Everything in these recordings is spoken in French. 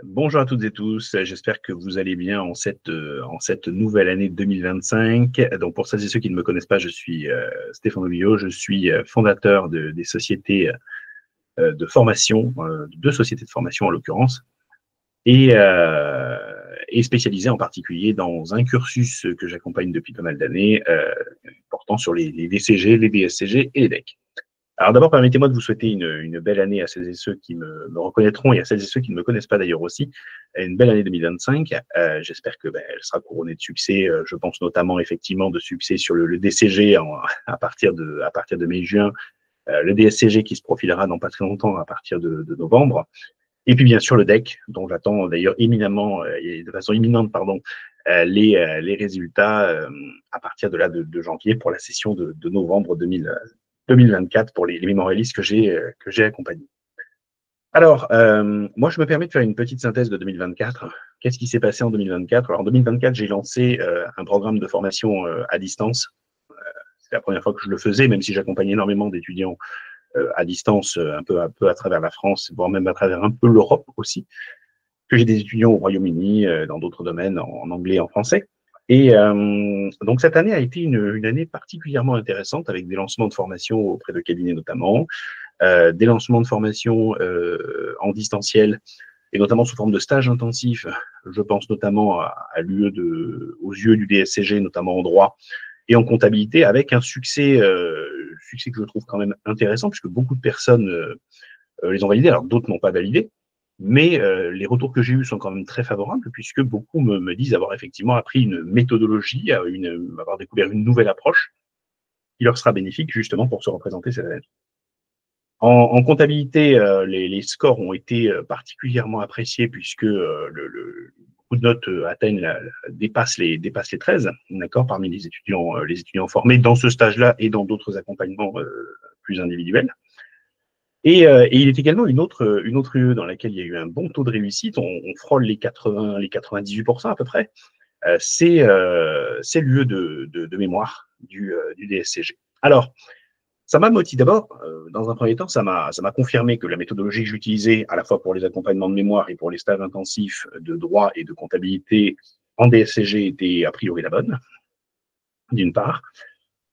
Bonjour à toutes et tous, j'espère que vous allez bien en cette nouvelle année 2025. Donc pour celles et ceux qui ne me connaissent pas, je suis Stéphane Ollio, je suis fondateur des sociétés de formation, deux sociétés de formation en l'occurrence, et spécialisé en particulier dans un cursus que j'accompagne depuis pas mal d'années, portant sur les DCG, les DSCG et les DEC. Alors d'abord, permettez-moi de vous souhaiter une belle année à celles et ceux qui me reconnaîtront et à celles et ceux qui ne me connaissent pas d'ailleurs aussi, une belle année 2025. J'espère que elle sera couronnée de succès. Je pense notamment effectivement de succès sur le DCG à partir de mai-juin, le DSCG qui se profilera dans pas très longtemps à partir de novembre, et puis bien sûr le DEC dont j'attends d'ailleurs éminemment et de façon imminente les résultats à partir de janvier pour la session de novembre 2024 pour les mémorialistes que j'ai accompagnés. Alors, moi, je me permets de faire une petite synthèse de 2024. Qu'est-ce qui s'est passé en 2024? Alors, en 2024, j'ai lancé un programme de formation à distance. C'est la première fois que je le faisais, même si j'accompagnais énormément d'étudiants à distance, un peu à travers la France, voire même à travers un peu l'Europe aussi, que j'ai des étudiants au Royaume-Uni, dans d'autres domaines, en anglais et en français. Et donc cette année a été une année particulièrement intéressante avec des lancements de formation auprès de cabinets notamment, des lancements de formation en distanciel et notamment sous forme de stages intensifs. Je pense notamment aux yeux du DSCG, notamment en droit et en comptabilité, avec un succès que je trouve quand même intéressant puisque beaucoup de personnes les ont validés. Alors d'autres n'ont pas validé, mais les retours que j'ai eus sont quand même très favorables puisque beaucoup me disent avoir effectivement appris une méthodologie, avoir découvert une nouvelle approche qui leur sera bénéfique justement pour se représenter cette année. En comptabilité, les scores ont été particulièrement appréciés puisque beaucoup de notes dépassent les 13, d'accord, parmi les étudiants formés dans ce stage-là et dans d'autres accompagnements plus individuels. Et il est également une autre UE dans laquelle il y a eu un bon taux de réussite, on frôle les 98% à peu près, c'est l'UE de mémoire du DSCG. Alors, ça m'a motivé d'abord, dans un premier temps, ça m'a confirmé que la méthodologie que j'utilisais, à la fois pour les accompagnements de mémoire et pour les stages intensifs de droit et de comptabilité en DSCG, était a priori la bonne, d'une part.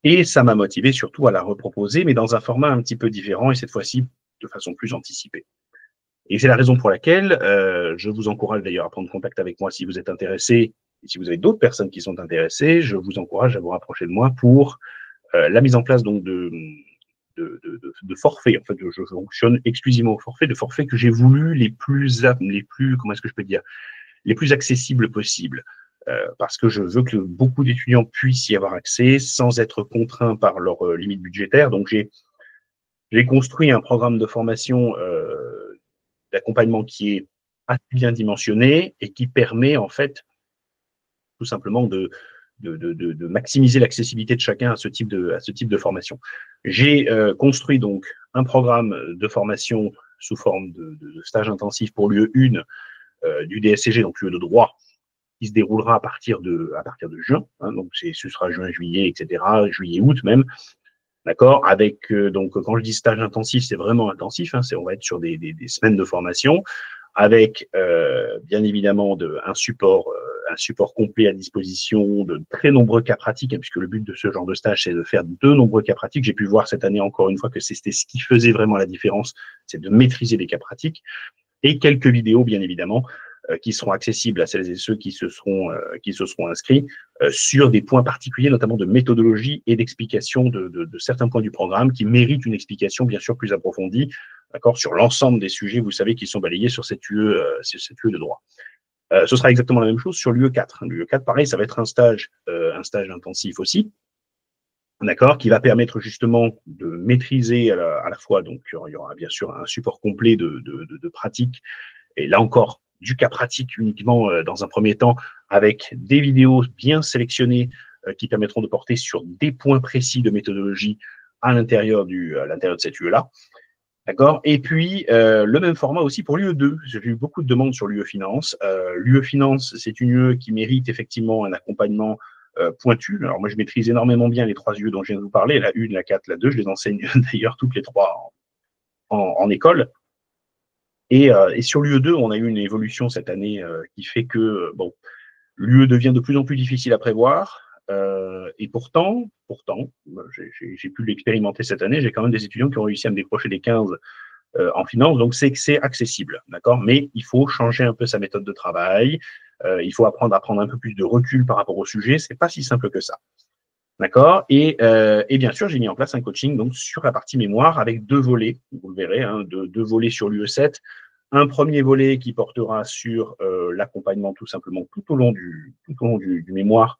Et ça m'a motivé surtout à la reproposer, mais dans un format un petit peu différent et cette fois-ci de façon plus anticipée. Et c'est la raison pour laquelle je vous encourage d'ailleurs à prendre contact avec moi si vous êtes intéressé, et si vous avez d'autres personnes qui sont intéressées, je vous encourage à vous rapprocher de moi pour la mise en place donc de forfaits. En fait, je fonctionne exclusivement au forfait, de forfaits que j'ai voulu les plus, comment est-ce que je peux dire, les plus accessibles possibles. Parce que je veux que beaucoup d'étudiants puissent y avoir accès sans être contraints par leurs limites budgétaires. Donc, j'ai construit un programme de formation d'accompagnement qui est assez bien dimensionné et qui permet en fait tout simplement de maximiser l'accessibilité de chacun à ce type de formation. J'ai construit donc un programme de formation sous forme de stage intensif pour l'UE 1 du DSCG, donc l'UE de droit, qui se déroulera à partir de juin, hein, donc ce sera juin, juillet, etc., juillet, août même, d'accord, avec, donc quand je dis stage intensif, c'est vraiment intensif, hein, on va être sur des semaines de formation, avec bien évidemment un support complet à disposition, de très nombreux cas pratiques, hein, puisque le but de ce genre de stage, c'est de faire de nombreux cas pratiques. J'ai pu voir cette année encore une fois que c'était ce qui faisait vraiment la différence, c'est de maîtriser les cas pratiques, et quelques vidéos, bien évidemment, qui seront accessibles à celles et ceux qui se seront inscrits sur des points particuliers, notamment de méthodologie et d'explication de certains points du programme qui méritent une explication bien sûr plus approfondie, d'accord, sur l'ensemble des sujets, vous savez, qui sont balayés sur cette UE de droit. Ce sera exactement la même chose sur l'UE 4. L'UE 4, pareil, ça va être un stage intensif aussi, d'accord, qui va permettre justement de maîtriser à la fois, donc il y aura bien sûr un support complet de pratique, et là encore, du cas pratique uniquement dans un premier temps, avec des vidéos bien sélectionnées qui permettront de porter sur des points précis de méthodologie à l'intérieur de cette UE-là. D'accord. Et puis, le même format aussi pour l'UE 2. J'ai eu beaucoup de demandes sur l'UE Finance. L'UE Finance, c'est une UE qui mérite effectivement un accompagnement pointu. Alors, moi, je maîtrise énormément bien les 3 UE dont je viens de vous parler, la 1, la 4, la 2. Je les enseigne d'ailleurs toutes les 3 en école. Et sur l'UE2, on a eu une évolution cette année qui fait que bon, l'UE devient de plus en plus difficile à prévoir. Et pourtant, j'ai pu l'expérimenter cette année, j'ai quand même des étudiants qui ont réussi à me décrocher des 15 en finance, donc c'est que c'est accessible, d'accord. Mais il faut changer un peu sa méthode de travail, il faut apprendre à prendre un peu plus de recul par rapport au sujet, c'est pas si simple que ça, d'accord. Et bien sûr, j'ai mis en place un coaching donc sur la partie mémoire avec 2 volets, vous le verrez, hein, 2 volets sur l'UE7. Un premier volet qui portera sur l'accompagnement tout simplement tout au long du mémoire,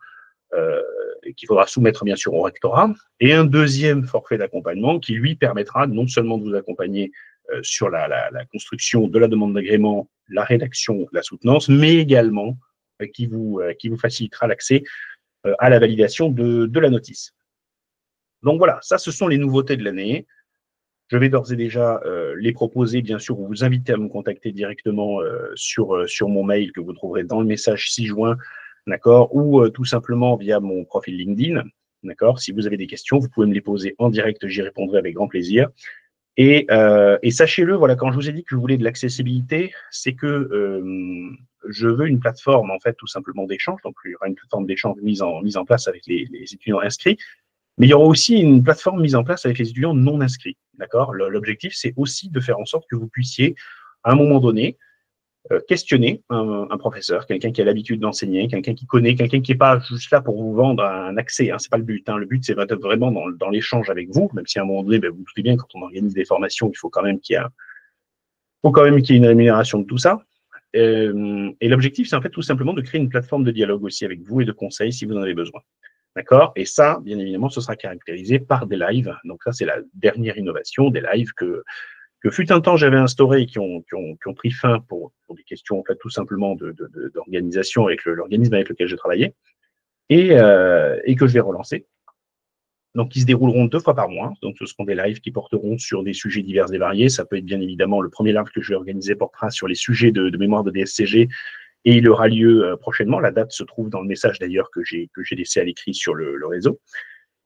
qu'il faudra soumettre bien sûr au rectorat, et un deuxième forfait d'accompagnement qui lui permettra non seulement de vous accompagner sur la construction de la demande d'agrément, la rédaction, la soutenance, mais également qui vous facilitera l'accès à la validation de la notice. Donc voilà, ça ce sont les nouveautés de l'année. Je vais d'ores et déjà les proposer, bien sûr, ou vous inviter à me contacter directement sur mon mail que vous trouverez dans le message 6 juin, d'accord, ou tout simplement via mon profil LinkedIn, d'accord. Si vous avez des questions, vous pouvez me les poser en direct, j'y répondrai avec grand plaisir. Et sachez-le, voilà, quand je vous ai dit que je voulais de l'accessibilité, c'est que je veux une plateforme, en fait, tout simplement d'échange. Donc, il y aura une plateforme d'échange mise en place avec les étudiants inscrits. Mais il y aura aussi une plateforme mise en place avec les étudiants non inscrits. D'accord. L'objectif, c'est aussi de faire en sorte que vous puissiez, à un moment donné, questionner un professeur, quelqu'un qui a l'habitude d'enseigner, quelqu'un qui connaît, quelqu'un qui n'est pas juste là pour vous vendre un accès. Hein, c'est pas le but. Hein. Le but, c'est vraiment dans l'échange avec vous, même si à un moment donné, ben, vous doutez bien, quand on organise des formations, il faut quand même qu'il y ait une rémunération de tout ça. Et l'objectif, c'est en fait tout simplement de créer une plateforme de dialogue aussi avec vous et de conseils si vous en avez besoin. D'accord. Et ça, bien évidemment, ce sera caractérisé par des lives. Donc ça, c'est la dernière innovation, des lives que fut un temps j'avais instauré et qui ont pris fin pour des questions en fait tout simplement d'organisation avec l'organisme avec lequel je travaillais et que je vais relancer. Donc, ils se dérouleront 2 fois par mois. Donc, ce seront des lives qui porteront sur des sujets divers et variés. Ça peut être bien évidemment le premier live que je vais organiser portera sur les sujets de mémoire de DSCG et il aura lieu prochainement. La date se trouve dans le message d'ailleurs que j'ai laissé à l'écrit sur le réseau.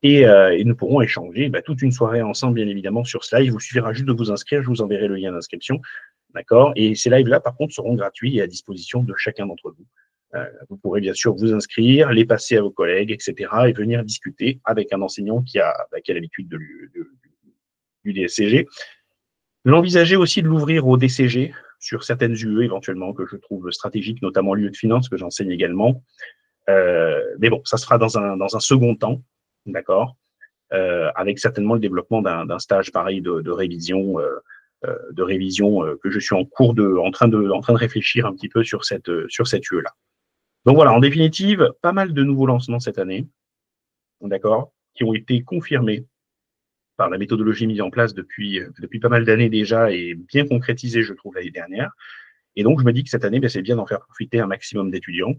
Et nous pourrons échanger toute une soirée ensemble, bien évidemment, sur ce live. Il vous suffira juste de vous inscrire. Je vous enverrai le lien d'inscription. D'accord. Et ces lives-là, par contre, seront gratuits et à disposition de chacun d'entre vous. Vous pourrez bien sûr vous inscrire, les passer à vos collègues, etc. et venir discuter avec un enseignant qui a l'habitude du DSCG. J'envisageais aussi de l'ouvrir au DCG sur certaines UE éventuellement que je trouve stratégiques, notamment l'UE de finance que j'enseigne également. Mais bon, ça se fera dans un second temps, d'accord, avec certainement le développement d'un stage pareil de révision, que je suis en train de réfléchir un petit peu sur cette UE-là. Donc voilà, en définitive, pas mal de nouveaux lancements cette année, d'accord, qui ont été confirmés par la méthodologie mise en place depuis pas mal d'années déjà et bien concrétisée, je trouve, l'année dernière. Et donc, je me dis que cette année, c'est bien d'en faire profiter un maximum d'étudiants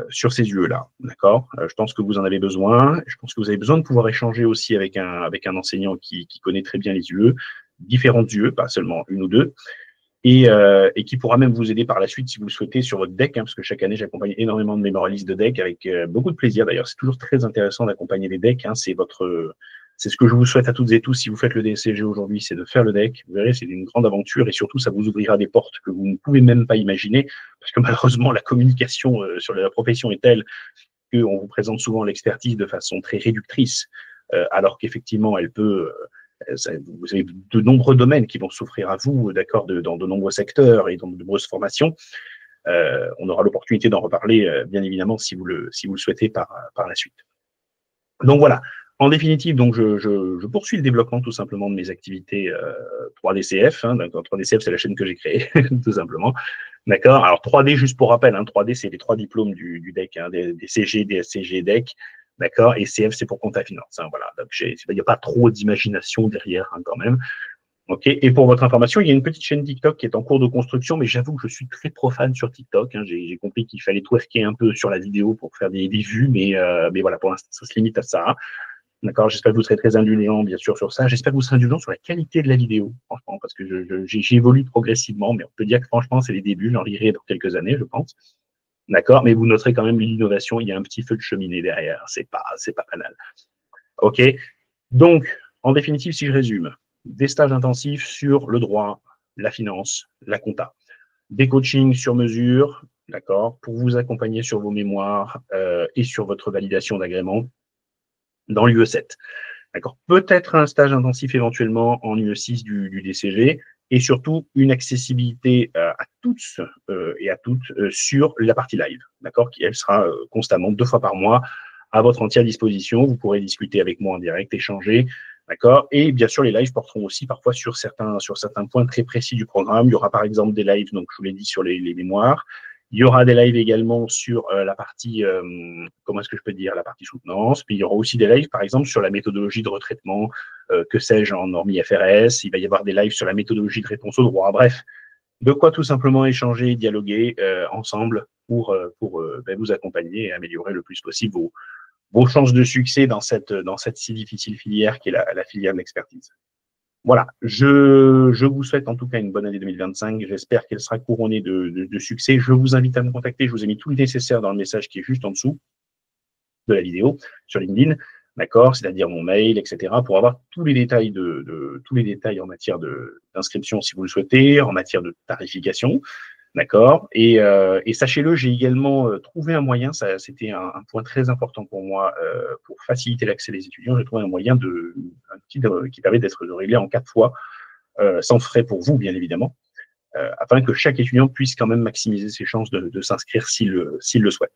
sur ces UE-là, d'accord. Je pense que vous en avez besoin. Je pense que vous avez besoin de pouvoir échanger aussi avec un enseignant qui connaît très bien les UE, différentes UE, pas seulement une ou deux, et qui pourra même vous aider par la suite si vous le souhaitez sur votre deck, hein, parce que chaque année, j'accompagne énormément de mémoralistes de deck avec beaucoup de plaisir. D'ailleurs, c'est toujours très intéressant d'accompagner les decks. Hein, c'est ce que je vous souhaite à toutes et tous. Si vous faites le DSCG aujourd'hui, c'est de faire le deck. Vous verrez, c'est une grande aventure et surtout, ça vous ouvrira des portes que vous ne pouvez même pas imaginer parce que malheureusement, la communication sur la profession est telle qu'on vous présente souvent l'expertise de façon très réductrice, alors qu'effectivement, elle peut... vous avez de nombreux domaines qui vont s'offrir à vous, d'accord, dans de nombreux secteurs et dans de nombreuses formations. On aura l'opportunité d'en reparler, bien évidemment, si vous le souhaitez par la suite. Donc voilà. En définitive, donc je poursuis le développement tout simplement de mes activités 3DCF. Hein, 3DCF, c'est la chaîne que j'ai créée, tout simplement. D'accord. Alors 3D, juste pour rappel, hein, 3D, c'est les 3 diplômes du DEC, hein, des CG, des SCG, DEC. D'accord. Et CF, c'est pour compta finance. Hein, voilà. Donc il n'y a pas trop d'imagination derrière, hein, quand même. Ok. Et pour votre information, il y a une petite chaîne TikTok qui est en cours de construction, mais j'avoue que je suis très profane sur TikTok. Hein. J'ai compris qu'il fallait twerker un peu sur la vidéo pour faire des vues, mais voilà, pour l'instant, ça se limite à ça. D'accord, j'espère que vous serez très indulgents, bien sûr, sur ça. J'espère que vous serez indulgents sur la qualité de la vidéo, franchement, parce que j'évolue progressivement, mais on peut dire que franchement, c'est les débuts. J'en rirai dans quelques années, je pense. D'accord, mais vous noterez quand même l'innovation. Il y a un petit feu de cheminée derrière. C'est pas banal. Ok. Donc, en définitive, si je résume, des stages intensifs sur le droit, la finance, la compta. Des coachings sur mesure, d'accord, pour vous accompagner sur vos mémoires et sur votre validation d'agrément dans l'UE7. D'accord. Peut-être un stage intensif éventuellement en UE6 du DCG et surtout une accessibilité à toutes et à toutes sur la partie live, d'accord, qui elle sera constamment 2 fois par mois à votre entière disposition. Vous pourrez discuter avec moi en direct, échanger, d'accord. Et bien sûr, les lives porteront aussi parfois sur certains points très précis du programme. Il y aura par exemple des lives, donc je vous l'ai dit, sur les mémoires. Il y aura des lives également sur la partie, comment est-ce que je peux dire, la partie soutenance. Puis il y aura aussi des lives, par exemple, sur la méthodologie de retraitement, que sais-je, en norme IFRS. Il va y avoir des lives sur la méthodologie de réponse au droit. Bref, de quoi tout simplement échanger, dialoguer ensemble pour vous accompagner et améliorer le plus possible vos chances de succès dans cette si difficile filière qui est la filière de l'expertise. Voilà, je vous souhaite en tout cas une bonne année 2025. J'espère qu'elle sera couronnée de succès. Je vous invite à me contacter. Je vous ai mis tout le nécessaire dans le message qui est juste en dessous de la vidéo sur LinkedIn, d'accord, c'est-à-dire mon mail, etc., pour avoir tous les détails tous les détails en matière d'inscription si vous le souhaitez, en matière de tarification. D'accord. Et sachez-le, j'ai également trouvé un moyen, ça c'était un point très important pour moi, pour faciliter l'accès des étudiants, j'ai trouvé un moyen un outil qui permet d'être réglé en 4 fois, sans frais pour vous, bien évidemment, afin que chaque étudiant puisse quand même maximiser ses chances de s'inscrire s'il le souhaite.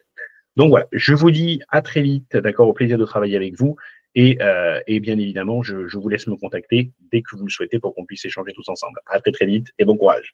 Donc voilà, je vous dis à très vite, d'accord, au plaisir de travailler avec vous. Et bien évidemment, je vous laisse me contacter dès que vous le souhaitez pour qu'on puisse échanger tous ensemble. À très très vite et bon courage.